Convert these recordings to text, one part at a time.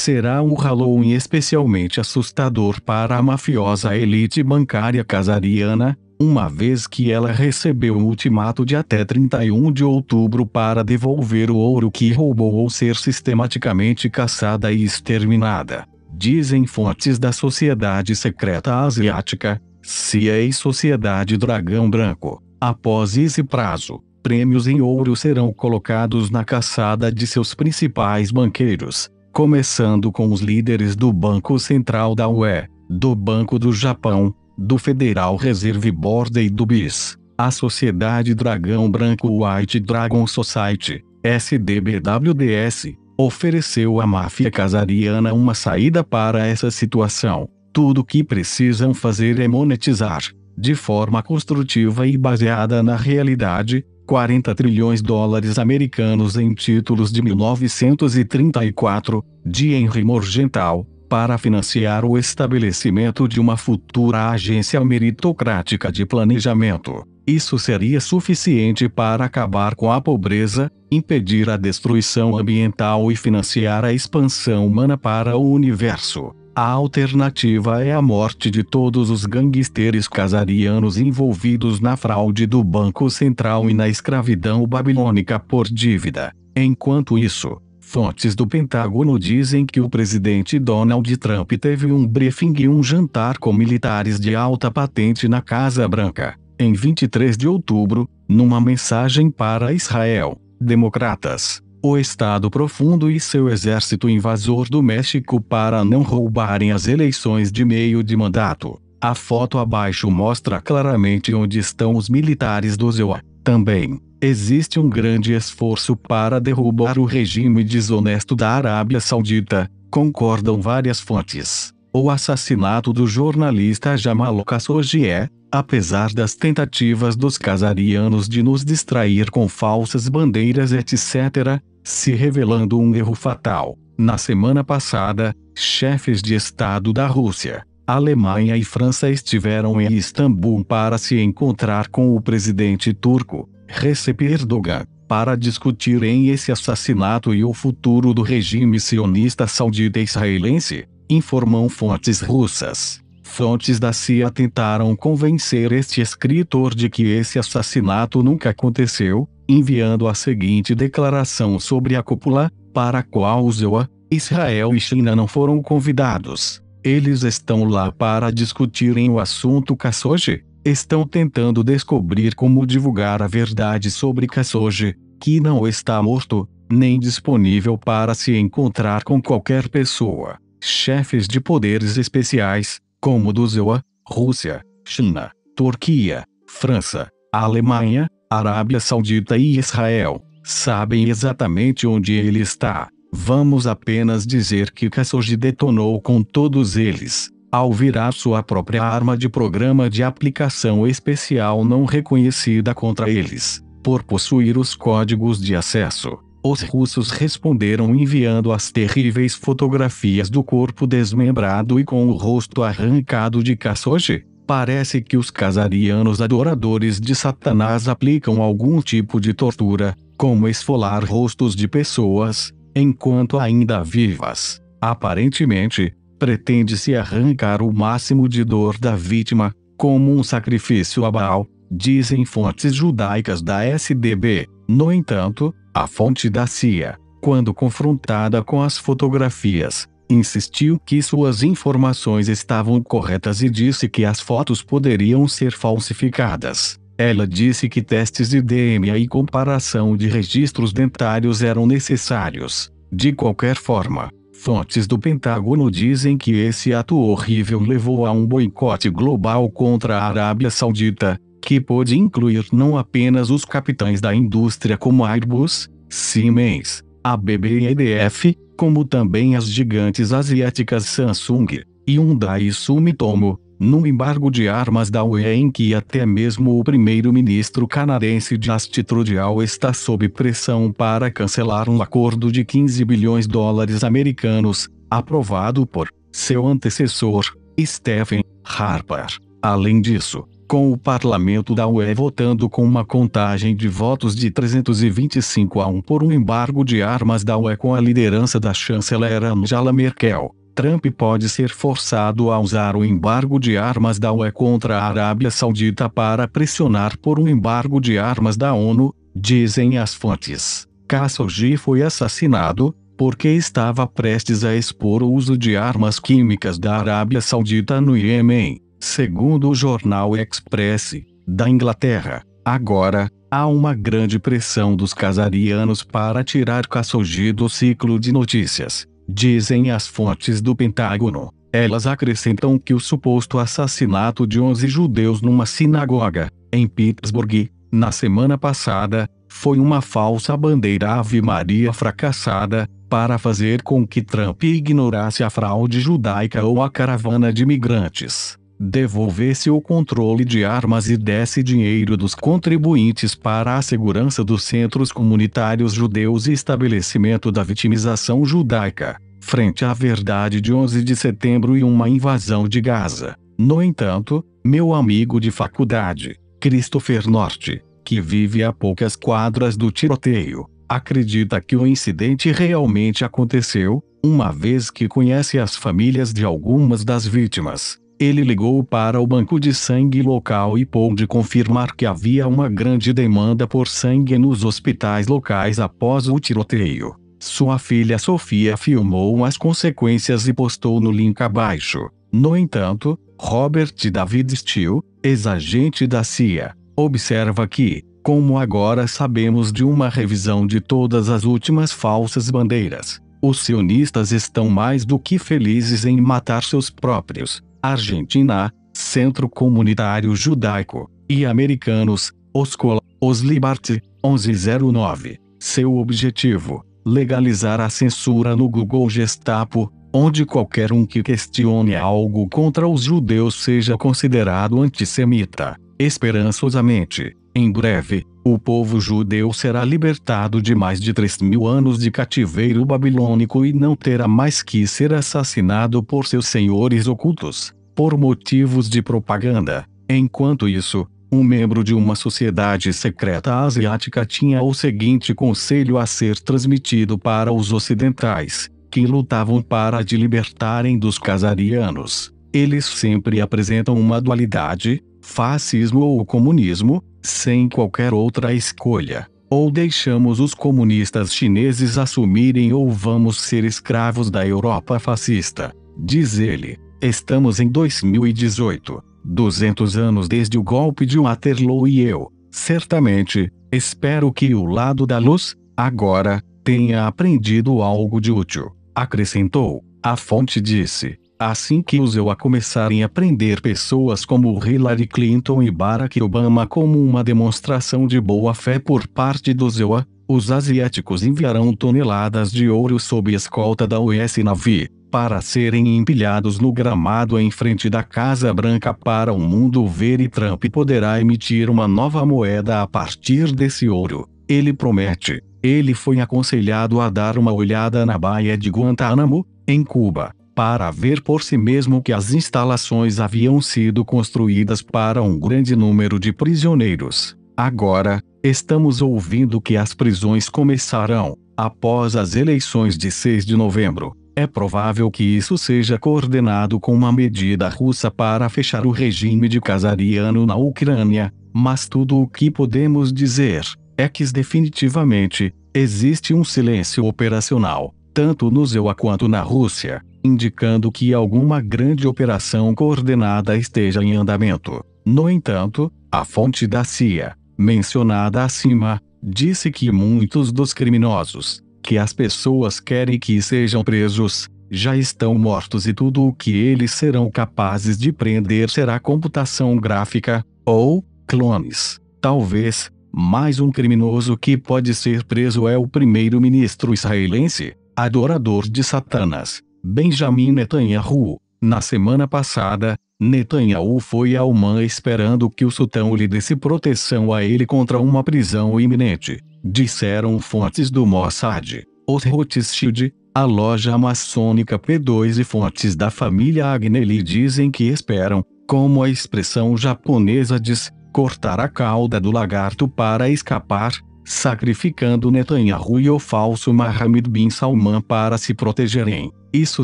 será um Halloween especialmente assustador para a mafiosa elite bancária casariana, uma vez que ela recebeu um ultimato de até 31 de outubro para devolver o ouro que roubou ou ser sistematicamente caçada e exterminada. Dizem fontes da Sociedade Secreta Asiática, CIA e Sociedade Dragão Branco. Após esse prazo, prêmios em ouro serão colocados na caçada de seus principais banqueiros, começando com os líderes do Banco Central da UE, do Banco do Japão, do Federal Reserve Board e do BIS. A Sociedade Dragão Branco White Dragon Society, SDBWDS, ofereceu à máfia casariana uma saída para essa situação. Tudo o que precisam fazer é monetizar, de forma construtiva e baseada na realidade, 40 trilhões de dólares americanos em títulos de 1934, de Henry Morgenthau, para financiar o estabelecimento de uma futura agência meritocrática de planejamento. Isso seria suficiente para acabar com a pobreza, impedir a destruição ambiental e financiar a expansão humana para o universo. A alternativa é a morte de todos os gangsters casarianos envolvidos na fraude do Banco Central e na escravidão babilônica por dívida. Enquanto isso, fontes do Pentágono dizem que o presidente Donald Trump teve um briefing e um jantar com militares de alta patente na Casa Branca, em 23 de outubro, numa mensagem para Israel, democratas, o Estado Profundo e seu exército invasor do México para não roubarem as eleições de meio de mandato. A foto abaixo mostra claramente onde estão os militares do ZEUA. Também, existe um grande esforço para derrubar o regime desonesto da Arábia Saudita, concordam várias fontes. O assassinato do jornalista Jamal Khashoggi apesar das tentativas dos casarianos de nos distrair com falsas bandeiras etc., se revelando um erro fatal. Na semana passada, chefes de Estado da Rússia, Alemanha e França estiveram em Istambul para se encontrar com o presidente turco, Recep Erdogan, para discutirem esse assassinato e o futuro do regime sionista saudita israelense, informam fontes russas. Fontes da CIA tentaram convencer este escritor de que esse assassinato nunca aconteceu, enviando a seguinte declaração sobre a cúpula, para a qual o ZEUA, Israel e China não foram convidados. Eles estão lá para discutirem o assunto Khashoggi. Estão tentando descobrir como divulgar a verdade sobre Khashoggi, que não está morto, nem disponível para se encontrar com qualquer pessoa. Chefes de poderes especiais, como do ZEUA, Rússia, China, Turquia, França, Alemanha, Arábia Saudita e Israel, sabem exatamente onde ele está. Vamos apenas dizer que Khashoggi detonou com todos eles, ao virar sua própria arma de programa de aplicação especial não reconhecida contra eles, por possuir os códigos de acesso. Os russos responderam enviando as terríveis fotografias do corpo desmembrado e com o rosto arrancado de Khashoggi. Parece que os casarianos adoradores de Satanás aplicam algum tipo de tortura, como esfolar rostos de pessoas, enquanto ainda vivas. Aparentemente, pretende-se arrancar o máximo de dor da vítima, como um sacrifício a Baal, dizem fontes judaicas da SDB. No entanto, a fonte da CIA, quando confrontada com as fotografias, insistiu que suas informações estavam corretas e disse que as fotos poderiam ser falsificadas. Ela disse que testes de DNA e comparação de registros dentários eram necessários. De qualquer forma, fontes do Pentágono dizem que esse ato horrível levou a um boicote global contra a Arábia Saudita, que pôde incluir não apenas os capitães da indústria como Airbus, Siemens, ABB e EDF, como também as gigantes asiáticas Samsung, Hyundai e Sumitomo, num embargo de armas da UE em que até mesmo o primeiro-ministro canadense Justin Trudeau está sob pressão para cancelar um acordo de 15 bilhões de dólares americanos, aprovado por seu antecessor, Stephen Harper. Além disso, com o parlamento da UE votando com uma contagem de votos de 325-1 por um embargo de armas da UE com a liderança da chanceler Angela Merkel. Trump pode ser forçado a usar o embargo de armas da UE contra a Arábia Saudita para pressionar por um embargo de armas da ONU, dizem as fontes. Khashoggi foi assassinado porque estava prestes a expor o uso de armas químicas da Arábia Saudita no Iêmen, segundo o jornal Express, da Inglaterra. Agora, há uma grande pressão dos qatarianos para tirar Khashoggi do ciclo de notícias, dizem as fontes do Pentágono. Elas acrescentam que o suposto assassinato de 11 judeus numa sinagoga, em Pittsburgh, na semana passada, foi uma falsa bandeira Ave Maria fracassada, para fazer com que Trump ignorasse a fraude judaica ou a caravana de migrantes, devolvesse o controle de armas e desse dinheiro dos contribuintes para a segurança dos centros comunitários judeus e estabelecimento da vitimização judaica, frente à verdade de 11 de setembro e uma invasão de Gaza. No entanto, meu amigo de faculdade, Christopher North, que vive a poucas quadras do tiroteio, acredita que o incidente realmente aconteceu, uma vez que conhece as famílias de algumas das vítimas. Ele ligou para o banco de sangue local e pôde confirmar que havia uma grande demanda por sangue nos hospitais locais após o tiroteio. Sua filha Sofia filmou as consequências e postou no link abaixo. No entanto, Robert David Steele, ex-agente da CIA, observa que, como agora sabemos de uma revisão de todas as últimas falsas bandeiras, os sionistas estão mais do que felizes em matar seus próprios, Argentina, Centro Comunitário Judaico, e americanos, os Liberty, 1109. Seu objetivo, legalizar a censura no Google Gestapo, onde qualquer um que questione algo contra os judeus seja considerado antissemita. Esperançosamente, em breve, o povo judeu será libertado de mais de 3.000 anos de cativeiro babilônico e não terá mais que ser assassinado por seus senhores ocultos, por motivos de propaganda. Enquanto isso, um membro de uma sociedade secreta asiática tinha o seguinte conselho a ser transmitido para os ocidentais, que lutavam para de libertarem dos khazarianos. Eles sempre apresentam uma dualidade, fascismo ou comunismo, sem qualquer outra escolha. Ou deixamos os comunistas chineses assumirem ou vamos ser escravos da Europa fascista, diz ele. Estamos em 2018, 200 anos desde o golpe de Waterloo e eu, certamente, espero que o lado da luz, agora, tenha aprendido algo de útil, acrescentou. A fonte disse. Assim que os EUA começarem a prender pessoas como Hillary Clinton e Barack Obama como uma demonstração de boa-fé por parte dos EUA, os asiáticos enviarão toneladas de ouro sob escolta da US Navy, para serem empilhados no gramado em frente da Casa Branca para o mundo ver, e Trump poderá emitir uma nova moeda a partir desse ouro. Ele promete. Ele foi aconselhado a dar uma olhada na Baía de Guantánamo, em Cuba, para ver por si mesmo que as instalações haviam sido construídas para um grande número de prisioneiros. Agora, estamos ouvindo que as prisões começarão, após as eleições de 6 de novembro. É provável que isso seja coordenado com uma medida russa para fechar o regime de Khazariano na Ucrânia, mas tudo o que podemos dizer é que definitivamente existe um silêncio operacional, tanto no EUA quanto na Rússia, indicando que alguma grande operação coordenada esteja em andamento. No entanto, a fonte da CIA, mencionada acima, disse que muitos dos criminosos, que as pessoas querem que sejam presos, já estão mortos e tudo o que eles serão capazes de prender será computação gráfica, ou clones. Talvez, mais um criminoso que pode ser preso é o primeiro-ministro israelense, adorador de Satanás, Benjamin Netanyahu. Na semana passada, Netanyahu foi a Oman esperando que o sultão lhe desse proteção a ele contra uma prisão iminente, disseram fontes do Mossad. Os Rothschild, a loja maçônica P2 e fontes da família Agnelli dizem que esperam, Como a expressão japonesa diz, cortar a cauda do lagarto para escapar, sacrificando Netanyahu e o falso Mohammed bin Salman para se protegerem. Isso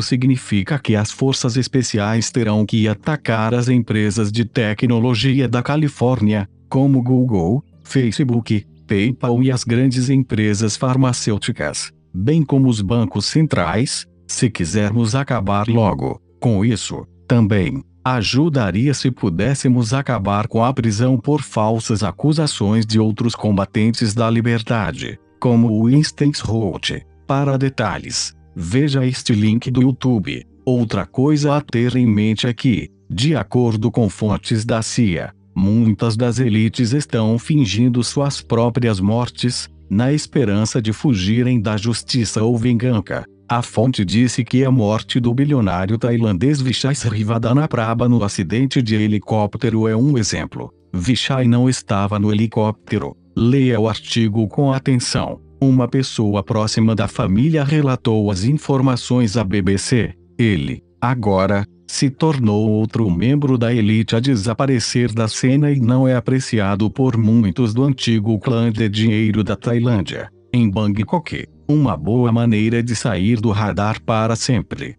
significa que as forças especiais terão que atacar as empresas de tecnologia da Califórnia, como Google, Facebook, PayPal e as grandes empresas farmacêuticas, bem como os bancos centrais, se quisermos acabar logo com isso. Também ajudaria se pudéssemos acabar com a prisão por falsas acusações de outros combatentes da liberdade, como Winston Churchill. Para detalhes, veja este link do YouTube. Outra coisa a ter em mente é que, de acordo com fontes da CIA, muitas das elites estão fingindo suas próprias mortes, na esperança de fugirem da justiça ou vingança. A fonte disse que a morte do bilionário tailandês Vijay Srivadhanaprabha no acidente de helicóptero é um exemplo. Vijay não estava no helicóptero. Leia o artigo com atenção. Uma pessoa próxima da família relatou as informações à BBC. Ele, agora, se tornou outro membro da elite a desaparecer da cena e não é apreciado por muitos do antigo clã de dinheiro da Tailândia. Em Bangkok, uma boa maneira de sair do radar para sempre.